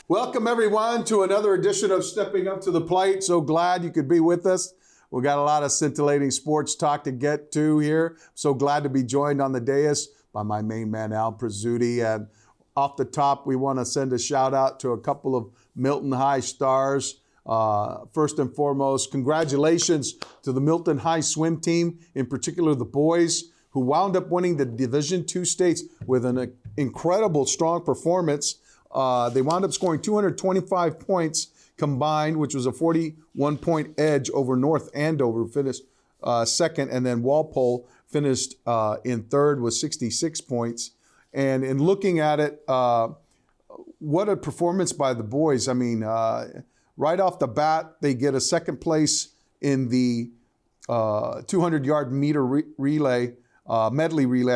Welcome, everyone, to another edition of Stepping Up to the Plate. So glad you could be with us. We got a lot of scintillating sports talk to get to here. So glad to be joined on the dais by my main man, Al Prizzuti. And off the top, we want to send a shout out to a couple of Milton High stars. First and foremost, congratulations to the Milton High swim team, in particular the boys, who wound up winning the Division II states with an incredible, strong performance. They wound up scoring 225 points combined, which was a 41-point edge over North Andover, finished second, and then Walpole finished in third with 66 points. And in looking at it, what a performance by the boys. I mean, right off the bat, they get a second place in the 200-yard medley relay,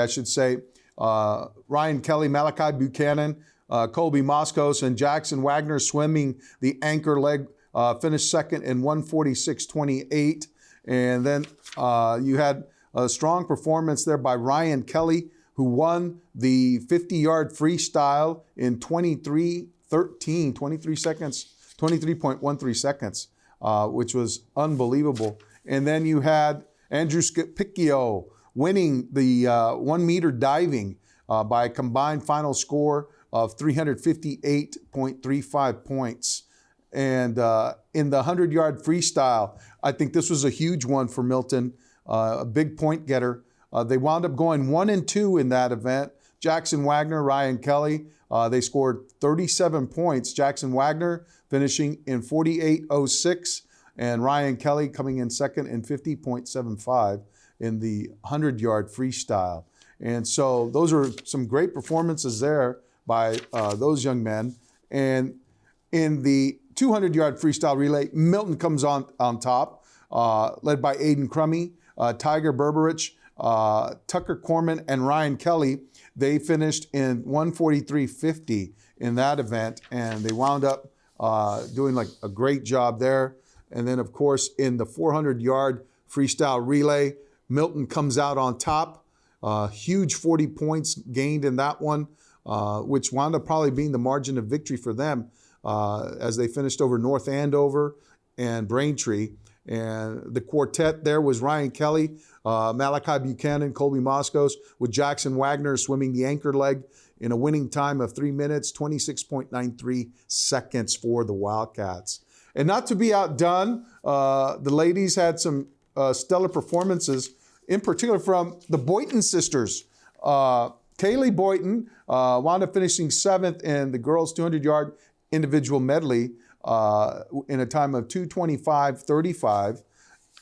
I should say. Ryan Kelly, Malachi Buchanan, Colby Moscos, and Jackson Wagner swimming the anchor leg, finished second in 146.28. And then you had a strong performance there by Ryan Kelly, who won the 50-yard freestyle in 23.13 seconds, which was unbelievable. And then you had Andrew Scapicchio winning the 1 meter diving by a combined final score of 358.35 points. And in the 100-yard freestyle, I think this was a huge one for Milton, a big point getter. They wound up going 1 and 2 in that event. Jackson Wagner, Ryan Kelly, they scored 37 points. Jackson Wagner finishing in 48.06, and Ryan Kelly coming in second in 50.75 in the 100-yard freestyle. And so those are some great performances there by those young men. And in the 200-yard freestyle relay, Milton comes on top, led by Aiden Crummy, Tiger Berberich, Tucker Corman, and Ryan Kelly. They finished in 143.50 in that event, and they wound up doing like a great job there. And then, of course, in the 400-yard freestyle relay, Milton comes out on top. Huge 40 points gained in that one, which wound up probably being the margin of victory for them as they finished over North Andover and Braintree. And the quartet there was Ryan Kelly, Malachi Buchanan, Colby Moscos, with Jackson Wagner swimming the anchor leg in a winning time of 3 minutes, 26.93 seconds for the Wildcats. And not to be outdone, the ladies had some stellar performances, in particular from the Boynton sisters. Kaylee Boynton wound up finishing 7th in the girls' 200-yard individual medley in a time of 2:25.35.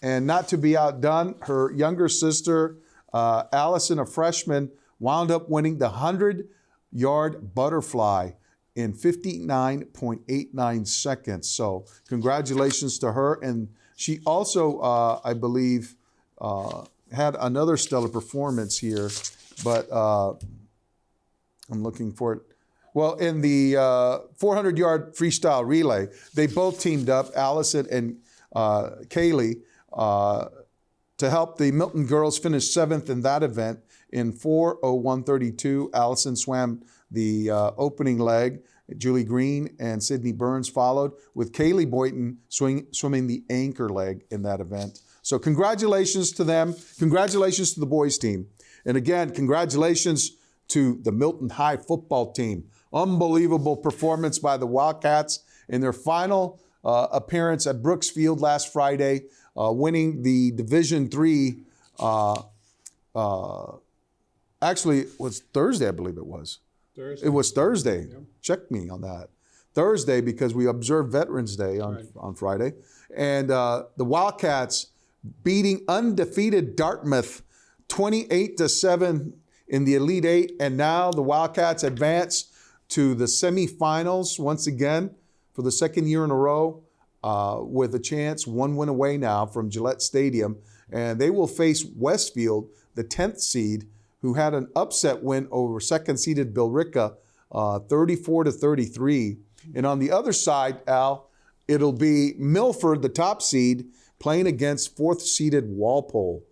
And not to be outdone, her younger sister, Allison, a freshman, wound up winning the 100-yard butterfly in 59.89 seconds. So congratulations to her. And she also, I believe, had another stellar performance here, but I'm looking for it. Well, in the 400-yard freestyle relay, they both teamed up, Allison and Kaylee, to help the Milton girls finish 7th in that event in 4:01.32. Allison swam the opening leg. Julie Green and Sydney Burns followed, with Kaylee Boynton swimming the anchor leg in that event. So congratulations to them. Congratulations to the boys team. And again, congratulations to the Milton High football team. Unbelievable performance by the Wildcats in their final appearance at Brooks Field last Friday, winning the Division III. Actually, it was Thursday, I believe it was. Thursday. It was Thursday. Yeah. Check me on that. Thursday, because we observed Veterans Day on Friday. And the Wildcats beating undefeated Dartmouth 28-7 in the Elite Eight. And now the Wildcats advance to the semifinals once again for the second year in a row, with a chance, one win away now from Gillette Stadium. And they will face Westfield, the 10th seed, who had an upset win over second-seeded Billerica, 34-33. And on the other side, Al, it'll be Milford, the top seed, playing against fourth-seeded Walpole.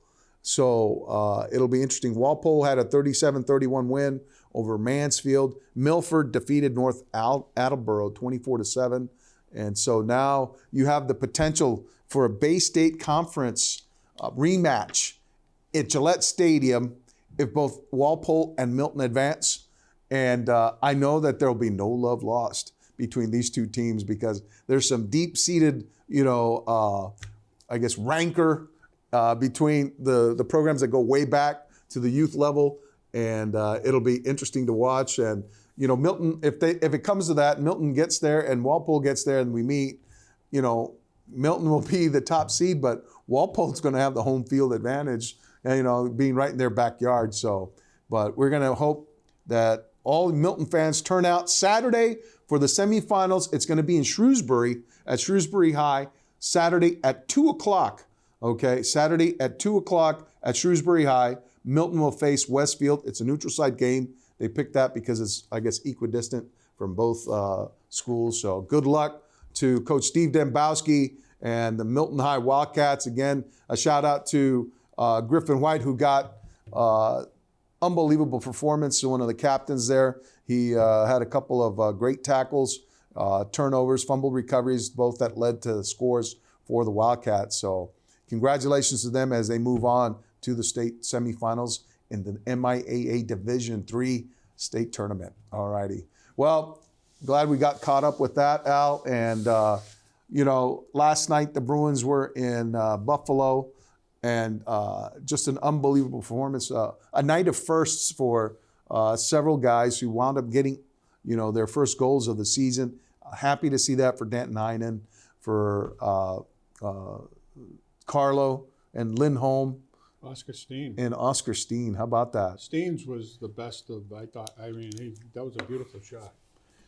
So it'll be interesting. Walpole had a 37-31 win over Mansfield. Milford defeated North Attleboro 24-7. And so now you have the potential for a Bay State Conference rematch at Gillette Stadium if both Walpole and Milton advance. And I know that there will be no love lost between these two teams because there's some deep-seated, I guess, rancor between the programs that go way back to the youth level. And it'll be interesting to watch. And, Milton, if it comes to that, Milton gets there and Walpole gets there and we meet, Milton will be the top seed, but Walpole's going to have the home field advantage, being right in their backyard. So, but we're going to hope that all Milton fans turn out Saturday for the semifinals. It's going to be in Shrewsbury at Shrewsbury High, Saturday at 2 o'clock. Okay, Saturday at 2 o'clock at Shrewsbury High. Milton will face Westfield. It's a neutral site game. They picked that because it's, I guess, equidistant from both schools. So good luck to Coach Steve Dembowski and the Milton High Wildcats. Again, a shout out to Griffin White, who got unbelievable performance, one of the captains there. He had a couple of great tackles, turnovers, fumble recoveries, both that led to scores for the Wildcats. So congratulations to them as they move on to the state semifinals in the MIAA Division III state tournament. All righty. Well, glad we got caught up with that, Al. And, last night the Bruins were in Buffalo, and just an unbelievable performance. A night of firsts for several guys who wound up getting, their first goals of the season. Happy to see that for Danton Heinen, for Carlo and Lindholm. Oscar Steen. And Oscar Steen. How about that? Steen's was the best of, I thought. I mean, that was a beautiful shot.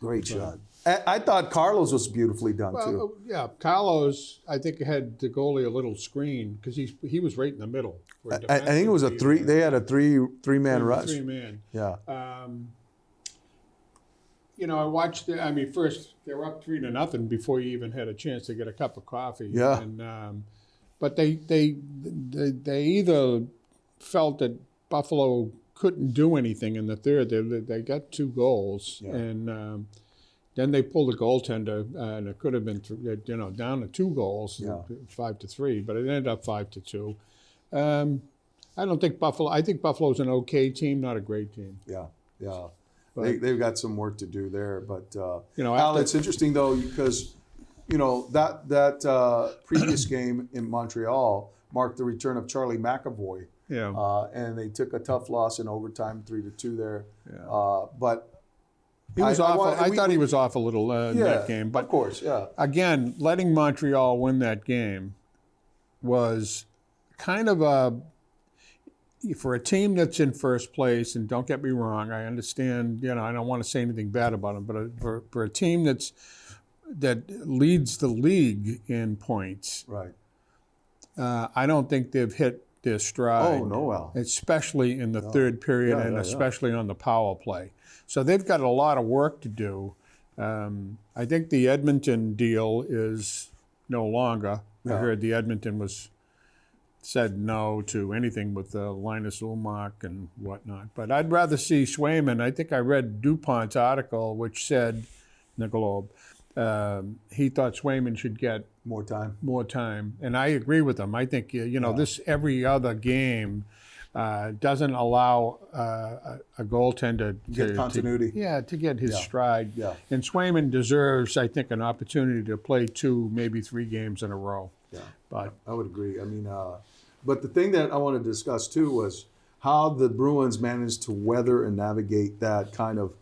Great shot. I thought Carlos was beautifully done, too. Yeah, Carlos, I think, had the goalie a little screen because he was right in the middle. I think it was a three. They had a three-man rush. Three-man. Yeah. I watched. First they were up 3-0 before you even had a chance to get a cup of coffee. Yeah. And but they either felt that Buffalo couldn't do anything in the third. They got 2 goals, yeah. And then they pulled a goaltender, and it could have been down to 2 goals, yeah. 5-3, but it ended up 5-2. I don't think Buffalo. I think Buffalo's an okay team, not a great team. Yeah. They've got some work to do there, but Al, it's interesting though because that previous game in Montreal marked the return of Charlie McAvoy. Yeah. And they took a tough loss in overtime, 3-2 there. Yeah. But he was off. I thought he was off a little in that game. But of course, yeah. Again, letting Montreal win that game was kind of for a team that's in first place. And don't get me wrong, I understand. I don't want to say anything bad about them, but for a team that leads the league in points, right? I don't think they've hit their stride. Oh, no, Al. Especially in the third period especially on the power play. So they've got a lot of work to do. I think the Edmonton deal is no longer. Yeah. I heard the Edmonton said no to anything with Linus Ullmark and whatnot. But I'd rather see Swayman. I think I read DuPont's article, which said, in the Globe, he thought Swayman should get more time. And I agree with him. I think, this every other game doesn't allow a goaltender to get continuity. To get his stride. Yeah. And Swayman deserves, I think, an opportunity to play 2, maybe 3 games in a row. Yeah, but I would agree. I mean, but the thing that I want to discuss, too, was how the Bruins managed to weather and navigate that kind of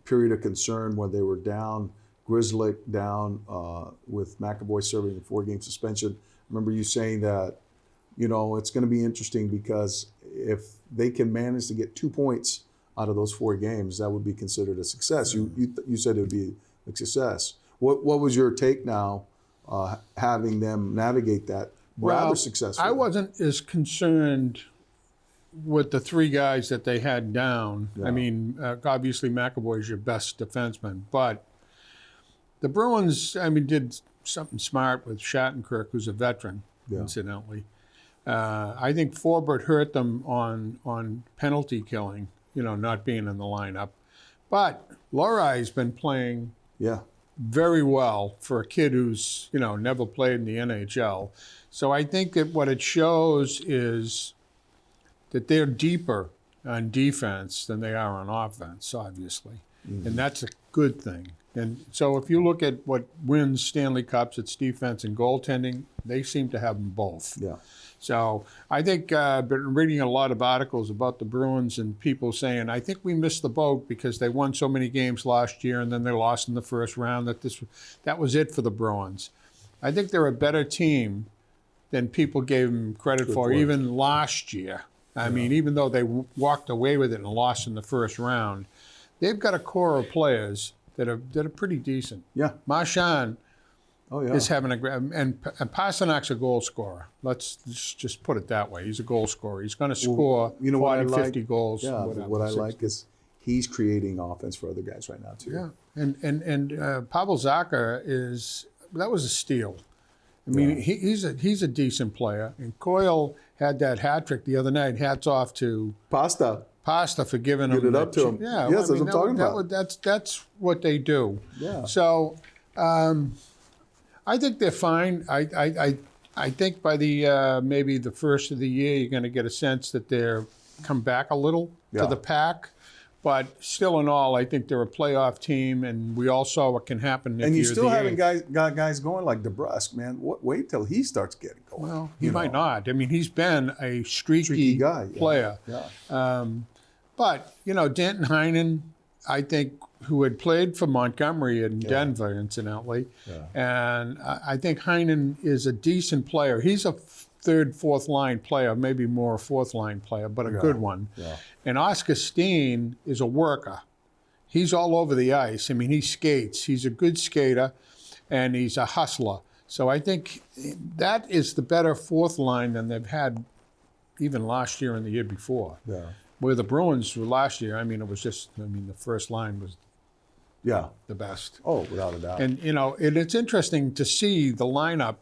period of concern when they were down, Grzelcyk down with McAvoy serving a 4-game suspension. I remember you saying that, it's going to be interesting because if they can manage to get 2 points out of those 4 games, that would be considered a success. You said it would be a success. What was your take now, having them navigate that rather successfully? I wasn't as concerned with the 3 guys that they had down. Yeah. I mean, obviously McAvoy is your best defenseman, but the Bruins, did something smart with Shattenkirk, who's a veteran, incidentally. I think Forbert hurt them on penalty killing, not being in the lineup. But Lorai's been playing Yeah. very well for a kid who's, never played in the NHL. So I think that what it shows is that they're deeper on defense than they are on offense, obviously. Mm-hmm. And that's a good thing. And so if you look at what wins Stanley Cups, it's defense and goaltending. They seem to have them both. Yeah. So I think I've been reading a lot of articles about the Bruins and people saying, I think we missed the boat because they won so many games last year and then they lost in the first round, that was it for the Bruins. I think they're a better team than people gave them credit for, even last year. I mean, even though they walked away with it and lost in the first round, they've got a core of players that are pretty decent. Yeah. Marchand is having and Pasternak's a goal scorer. Let's just put it that way. He's a goal scorer. He's going to score 40, 50 goals. Yeah, whatever, what I like is he's creating offense for other guys right now, too. Yeah, and Pavel Zacha that was a steal. I mean, he's a decent player. And Coyle had that hat trick the other night. Hats off to Pasta for giving him. Get it up to him. Yeah, yes, that's what I'm talking about. That's what they do. Yeah. So I think they're fine. I think by the maybe the first of the year, you're going to get a sense that they're come back a little to the pack. But still in all, I think they're a playoff team, and we all saw what can happen if and you you're still the haven't eighth. got guys going like DeBrusque, man. Wait till he starts getting going. Well, he might not. I mean, he's been a streaky guy, player. Yeah. But, Danton Heinen, I think, who had played for Montgomery in Denver, incidentally. Yeah. And I think Heinen is a decent player. He's a third, fourth line player, maybe more a fourth line player, but a good one. Yeah. And Oscar Steen is a worker. He's all over the ice. I mean, he skates. He's a good skater, and he's a hustler. So I think that is the better fourth line than they've had even last year and the year before. Yeah. Where the Bruins were last year, it was just, the first line was the best. Oh, without a doubt. And, it's interesting to see the lineup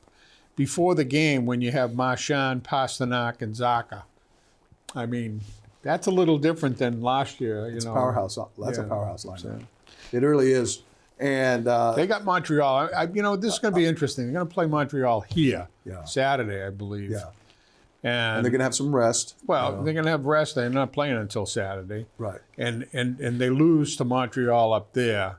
before the game when you have Marchand, Pastrnak, and Zacha. I mean, that's a little different than last year. It's a powerhouse. That's a powerhouse lineup. It really is. And they got Montreal. This is going to be interesting. They're going to play Montreal here Saturday, I believe. Yeah. And they're going to have some rest. Well, they're going to have rest. They're not playing until Saturday. Right. And they lose to Montreal up there.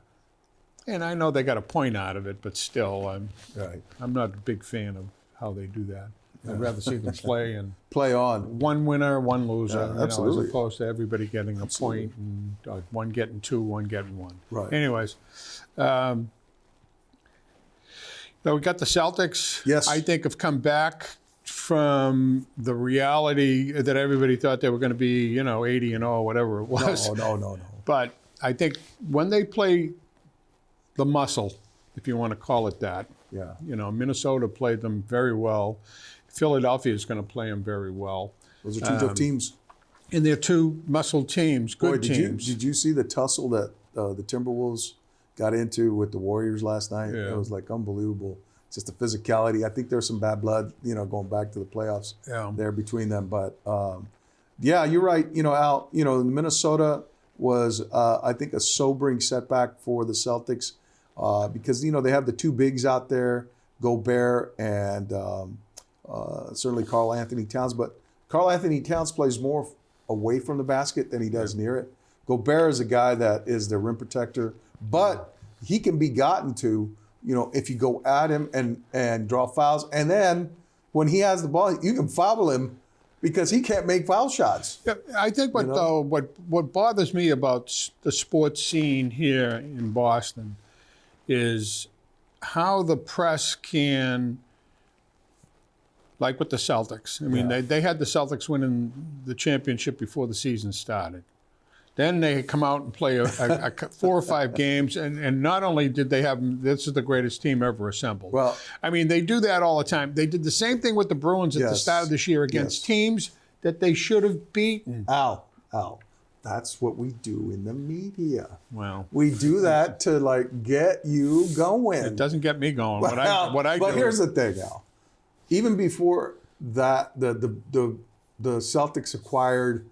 And I know they got a point out of it, but still, I'm not a big fan of how they do that. I'd rather see them play on. One winner, one loser, absolutely. as opposed to everybody getting a point and one getting two, one getting one. Right. Anyways, now we got the Celtics. Yes. I think have come back from the reality that everybody thought they were going to be, 80-0, whatever it was. No. But I think when they play the muscle, if you want to call it that. Yeah. Minnesota played them very well. Philadelphia is going to play them very well. Those are two tough teams. And they're two muscle teams, good teams. Did you see the tussle that the Timberwolves got into with the Warriors last night? Yeah. It was like unbelievable. Just the physicality. I think there's some bad blood, going back to the playoffs there between them. But you're right. Al, Minnesota was, I think, a sobering setback for the Celtics. Because, they have the two bigs out there, Gobert and certainly Karl Anthony Towns. But Karl Anthony Towns plays more away from the basket than he does near it. Gobert is a guy that is the rim protector, but he can be gotten to, if you go at him and draw fouls. And then when he has the ball, you can foul him because he can't make foul shots. Yeah, I think what bothers me about the sports scene here in Boston is how the press can, like with the Celtics. I mean, they had the Celtics winning the championship before the season started. Then they come out and play a 4 or 5 games, and not only did they have, this is the greatest team ever assembled. Well, I mean, they do that all the time. They did the same thing with the Bruins at the start of this year against teams that they should have beaten. Al. That's what we do in the media. Well, we do that to get you going. It doesn't get me going. But here's the thing, Al. Even before that, the Celtics acquired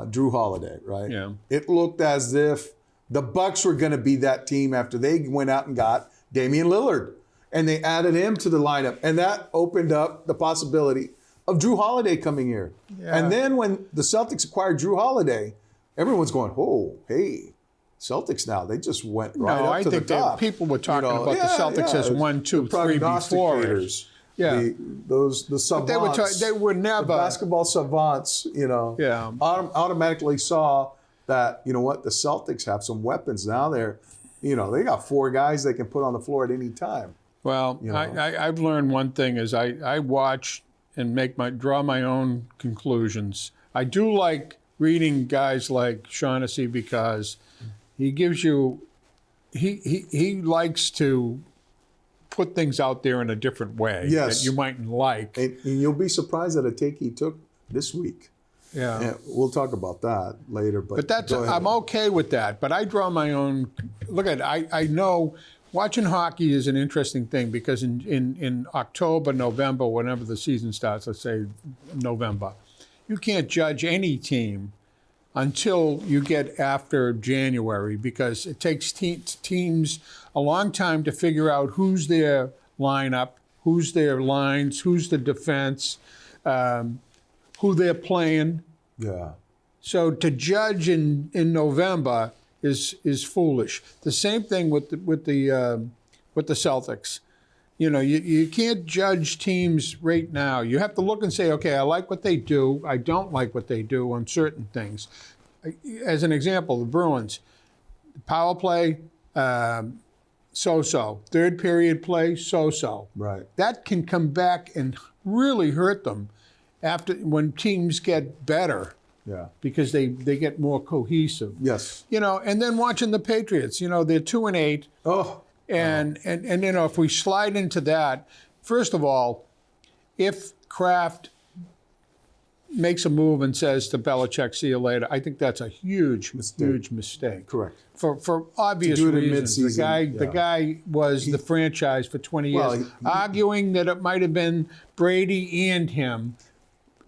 Drew Holiday, right? Yeah. It looked as if the Bucks were going to be that team after they went out and got Damian Lillard. And they added him to the lineup. And that opened up the possibility of Drew Holiday coming here. Yeah. And then when the Celtics acquired Drew Holiday, everyone's going, oh, hey, Celtics now. They just went right up to the top. People were talking about the Celtics as 1, 2, 3 before it. Yeah. The savants. They were never. The basketball savants, automatically saw that, you know what, the Celtics have some weapons. Now they got 4 guys they can put on the floor at any time. Well, I've learned one thing is I watch and draw my own conclusions. I do like reading guys like Shaughnessy because he gives you, he likes to put things out there in a different way that you mightn't like. And you'll be surprised at a take he took this week. Yeah. And we'll talk about that later. But I'm okay with that. But I draw my own. Look at it. I know watching hockey is an interesting thing because in October, November, whenever the season starts, let's say November, you can't judge any team until you get after January because it takes teams a long time to figure out who's their lineup, who's their lines, who's the defense, who they're playing. Yeah. So to judge in November is foolish. The same thing with the Celtics. You know, you can't judge teams right now. You have to look and say, okay, I like what they do. I don't like what they do on certain things. As an example, the Bruins, power play, so-so. Third period play, so-so. Right. That can come back and really hurt them when teams get better. Yeah. Because they get more cohesive. Yes. You know, and then watching the Patriots, you know, they're 2-8. Oh. And you know, if we slide into that, first of all, if Kraft makes a move and says to Belichick, see you later, I think that's a huge mistake. Correct. For obvious reasons. The guy was the franchise for 20 years, arguing that it might have been Brady and him.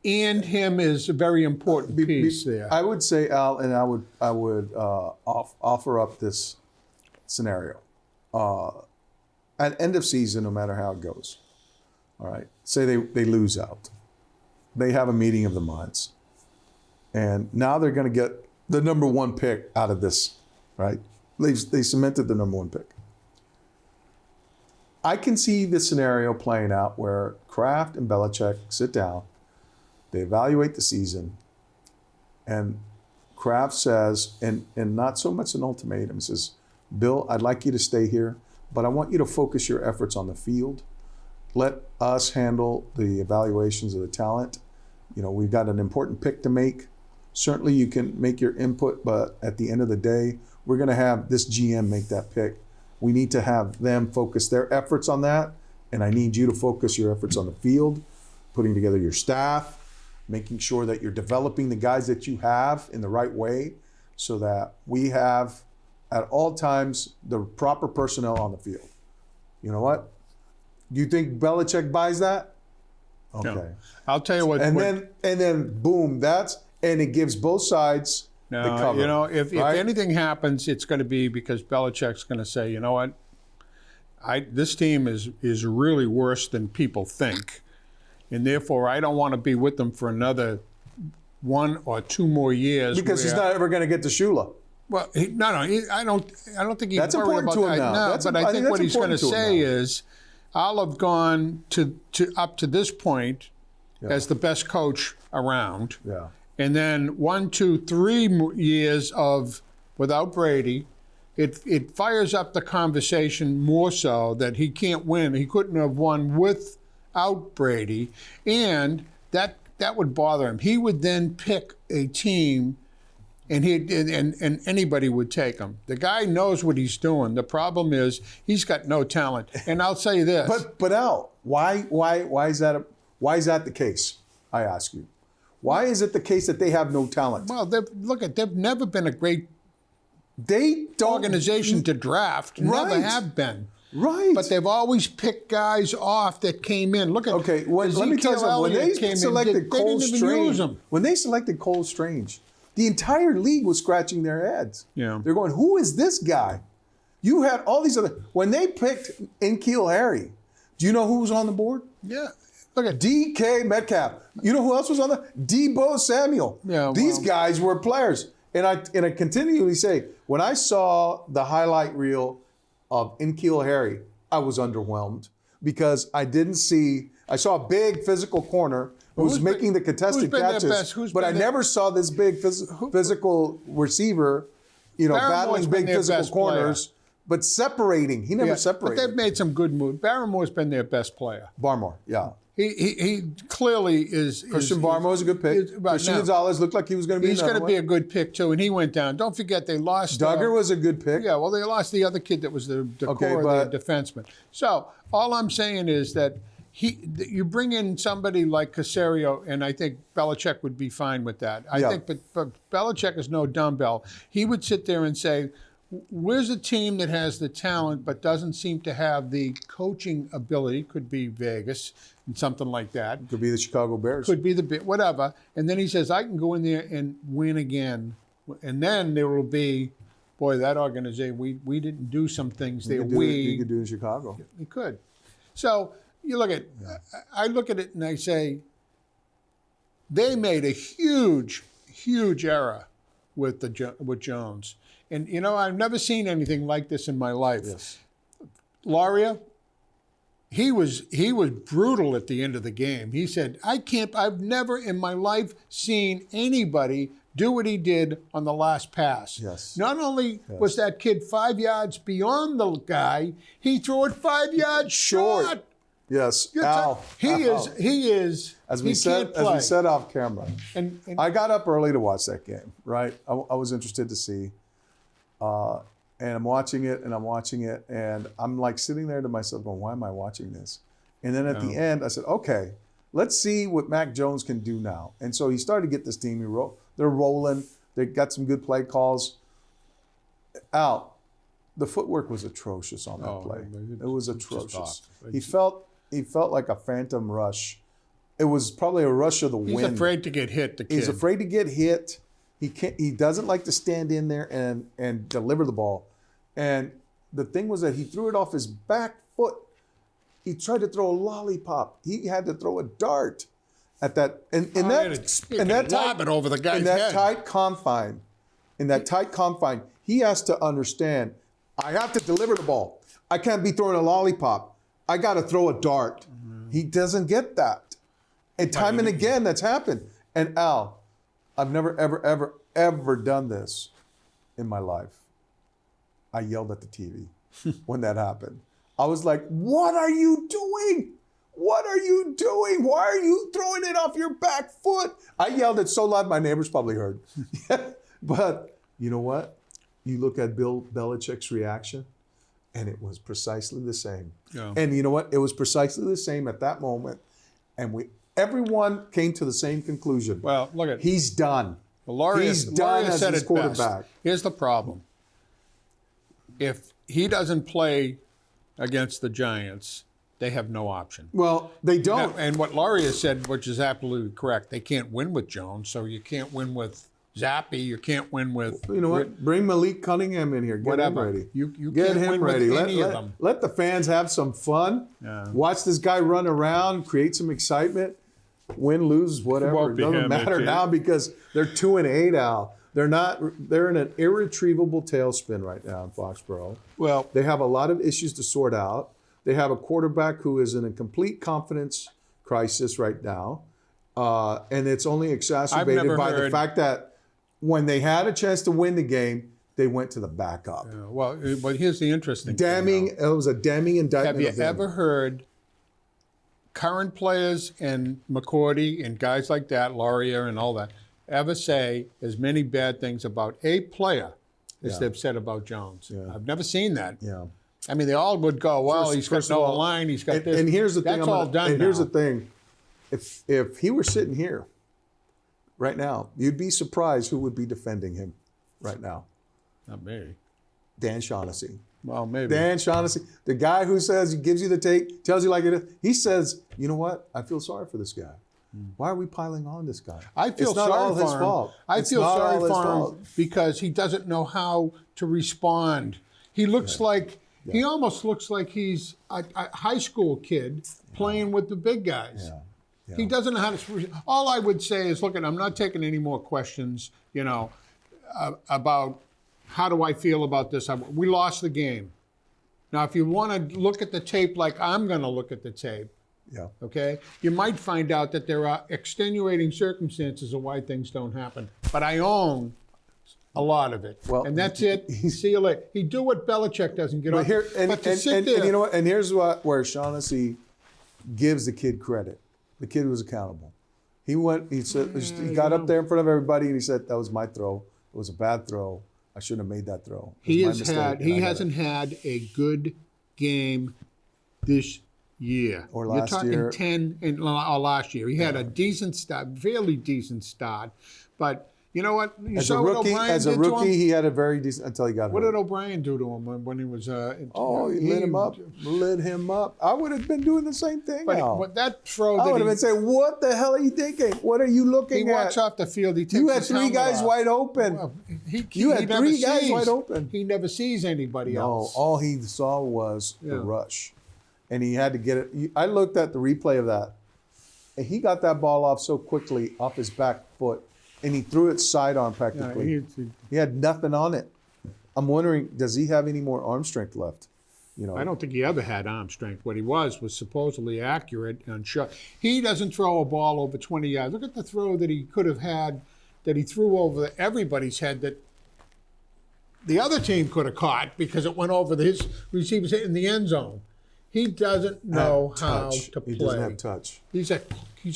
And him is a very important piece there. I would say, Al, and I would offer up this scenario. At end of season, no matter how it goes, all right, say they lose out. They have a meeting of the minds. And now they're going to get the number 1 pick out of this, right? They cemented the number 1 pick. I can see the scenario playing out where Kraft and Belichick sit down, they evaluate the season, and Kraft says, and not so much an ultimatum, he says, Bill, I'd like you to stay here, but I want you to focus your efforts on the field. Let us handle the evaluations of the talent. You know, we've got an important pick to make. Certainly you can make your input, but at the end of the day, we're going to have this GM make that pick. We need to have them focus their efforts on that, and I need you to focus your efforts on the field, putting together your staff, making sure that you're developing the guys that you have in the right way so that we have at all times the proper personnel on the field. You know what? Do you think Belichick buys that? Okay. No. I'll tell you what. And then boom, and it gives both sides the cover. You know, if anything happens, it's going to be because Belichick's going to say, you know what, this team is really worse than people think, and therefore I don't want to be with them for another 1 or 2 more years. Because he's not ever going to get to Shula. Well, I don't think he's that's worried important about to him that. now. No, but I think what he's going to say is, I'll have gone to up to this point as the best coach around. Yeah. And then 1, 2, 3 years of without Brady, it fires up the conversation more so that he can't win. He couldn't have won without Brady, and that would bother him. He would then pick a team, and anybody would take him. The guy knows what he's doing. The problem is he's got no talent. And I'll say this. But Al, why is that the case? I ask you. Why is it the case that they have no talent? Well, they've never been a great organization to draft. Right. Never have been. Right. But they've always picked guys off that came in. Look at let me tell you something. When they selected Cole Strange, The entire league was scratching their heads. Yeah. They're going, who is this guy? You had all these other, when they picked N'Keal Harry, do you know who was on the board? Yeah. Look at DK Metcalf. You know who else was on there? Debo Samuel. Yeah, These guys were players. And I continually say, when I saw the highlight reel of N'Keal Harry, I was underwhelmed because I saw a big physical corner who was making the contested catches, but I never saw this big physical receiver, battling big physical corners. But separating, he never separated. But they've made some good moves. Barmore's been their best player. Barmore, yeah. He clearly is. Christian Barmore's a good pick. Christian Gonzalez looked like he was going to be. He's going to be a good pick too, and he went down. Don't forget they lost. Duggar was a good pick. Yeah, well they lost the other kid that was the core of the defenseman. So all I'm saying is that you bring in somebody like Caserio, and I think Belichick would be fine with that. I think, but Belichick is no dumbbell. He would sit there and say, where's a team that has the talent but doesn't seem to have the coaching ability? Could be Vegas and something like that. Could be the Chicago Bears. Could be whatever. And then he says, I can go in there and win again. And then there will be, boy, that organization, we didn't do some things there. You could do in Chicago. We could. So you look at, I look at it and I say, they made a huge, huge error with Jones. And, I've never seen anything like this in my life. Yes. Laria, he was brutal at the end of the game. He said, I've never in my life seen anybody do what he did on the last pass. Yes. Not only was that kid 5 yards beyond the guy, he threw it 5 yards short. Yes, Al. He is. As we said off camera. And I got up early to watch that game, right? I was interested to see. And I'm watching it, and I'm like sitting there to myself going, why am I watching this? And then at the end, I said, okay, let's see what Mac Jones can do now. And so he started to get this team. They're rolling. They got some good play calls. Al, the footwork was atrocious on that play. It was atrocious. He felt like a phantom rush. It was probably a rush of the wind. He's afraid to get hit, the kid. He's afraid to get hit. He doesn't like to stand in there and deliver the ball. And the thing was that he threw it off his back foot. He tried to throw a lollipop. He had to throw a dart at that. In that tight confine, he has to understand, I have to deliver the ball. I can't be throwing a lollipop. I got to throw a dart. Mm-hmm. He doesn't get that. And time and again, that's happened. And Al, I've never, ever done this in my life. I yelled at the TV when that happened. I was like, what are you doing? What are you doing? Why are you throwing it off your back foot? I yelled it so loud my neighbors probably heard. But you know what? You look at Bill Belichick's reaction, and it was precisely the same. Yeah. And you know what? It was precisely the same at that moment. And everyone came to the same conclusion. Well, look at he's done. Well, he's done as his quarterback. Best. Here's the problem. If he doesn't play against the Giants, they have no option. Well, they don't. And what Laria said, which is absolutely correct, they can't win with Jones, so you can't win with Zappy, you can't win with... You know what? Bring Malik Cunningham in here. Get him ready. You get him ready. With any of them. Let the fans have some fun. Yeah. Watch this guy run around, create some excitement. Win, lose, whatever. It doesn't matter now because they're 2-8, Al. They're in an irretrievable tailspin right now in Foxborough. Well, they have a lot of issues to sort out. They have a quarterback who is in a complete confidence crisis right now. And it's only exacerbated by the fact that when they had a chance to win the game, they went to the backup. Yeah, well, but here's the interesting thing. It was a damning indictment. Have you ever heard current players and McCourty and guys like that, Laurier and all that, ever say as many bad things about a player as they've said about Jones? Yeah. I've never seen that. Yeah. I mean, they all would go, well, he's got no line, he's got this. And here's the thing. That's all done now. Here's the thing. If he were sitting here right now, you'd be surprised who would be defending him right now. Not me. Dan Shaughnessy. Well, maybe. Dan Shaughnessy, the guy who says, he gives you the take, tells you like it is. He says, you know what? I feel sorry for this guy. Why are we piling on this guy? I feel it's not sorry all for his him. fault. I It's feel not sorry all his for fault. him because he doesn't know how to respond. He looks like he almost looks like he's a high school kid playing with the big guys. Yeah. Yeah. He doesn't know how to. All I would say is, look, I'm not taking any more questions. About how do I feel about this. We lost the game. Now, if you want to look at the tape like I'm going to look at the tape, okay, you might find out that there are extenuating circumstances of why things don't happen. But I own a lot of it. Well, and that's it. See you later. He do what Belichick doesn't get on. But you know what? And here's where Shaughnessy gives the kid credit. The kid was accountable. He went. He said he got up there in front of everybody and he said, "That was my throw. It was a bad throw. I shouldn't have made that throw. He hasn't had a good game this year. Or last You're talking year. 10 last year. He had a decent start, fairly decent start, but. You know what? As a rookie, he had a very decent until he got hurt. What did O'Brien do to him when he was? He lit him up. Lit him up. I would have been doing the same thing. But that throw, I would have been saying, "What the hell are you thinking? What are you looking at?" He walks off the field. He takes you had his 3 guys off. wide open. Well, you had 3 guys wide open. He never sees anybody else. No, all he saw was the rush, and he had to get it. I looked at the replay of that, and he got that ball off so quickly off his back foot. And he threw it sidearm practically. He had nothing on it. I'm wondering, does he have any more arm strength left? I don't think he ever had arm strength. What he was supposedly accurate and sure. He doesn't throw a ball over 20 yards. Look at the throw that he could have had, that he threw over everybody's head that the other team could have caught because it went over his receiver's head in the end zone. He doesn't know how to play. He doesn't have touch. He's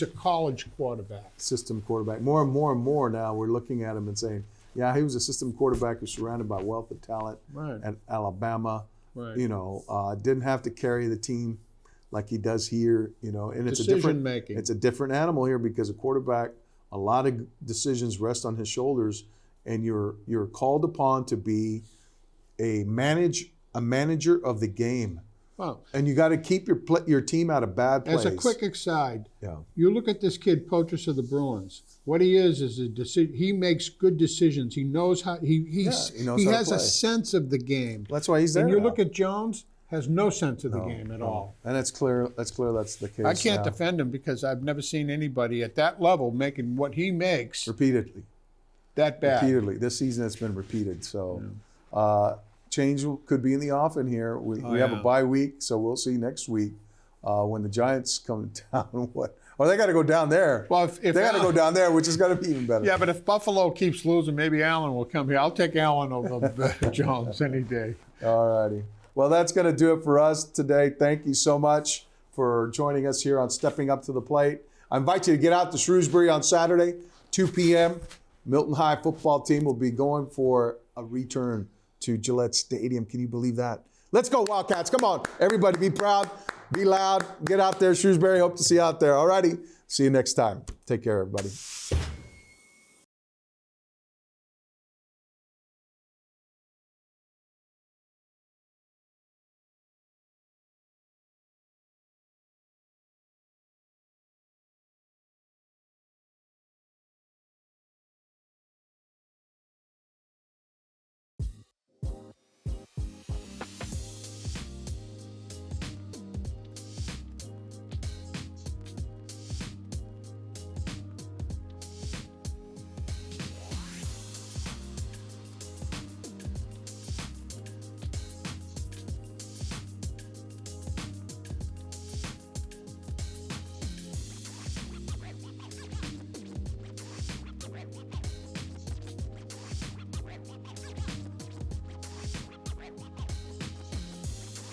a college quarterback. System quarterback. More and more now we're looking at him and saying, yeah, he was a system quarterback who's surrounded by wealth of talent at Alabama. Right. Didn't have to carry the team like he does here. And it's a different animal here because a quarterback, a lot of decisions rest on his shoulders, and you're called upon to be a manager of the game. Wow. And you got to keep your team out of bad plays. As a quick aside, you look at this kid, Poitras of the Bruins. What he is he makes good decisions. He knows how he has a sense of the game. That's why he's there. And you look at Jones, has no sense of the game at all. And it's clear that's the case. I can't defend him because I've never seen anybody at that level making what he makes repeatedly. That bad. Repeatedly. This season it's been repeated. So change could be in the offing here. We have a bye week, so we'll see next week when the Giants come down. They got to go down there. Well, if they got to go down there, which is going to be even better. Yeah, but if Buffalo keeps losing, maybe Allen will come here. I'll take Allen over Jones any day. All righty. Well, that's going to do it for us today. Thank you so much for joining us here on Stepping Up to the Plate. I invite you to get out to Shrewsbury on Saturday, 2 p.m. Milton High football team will be going for a return to Gillette Stadium. Can you believe that? Let's go, Wildcats. Come on. Everybody be proud, be loud, get out there, Shrewsbury. Hope to see you out there. All righty. See you next time. Take care, everybody.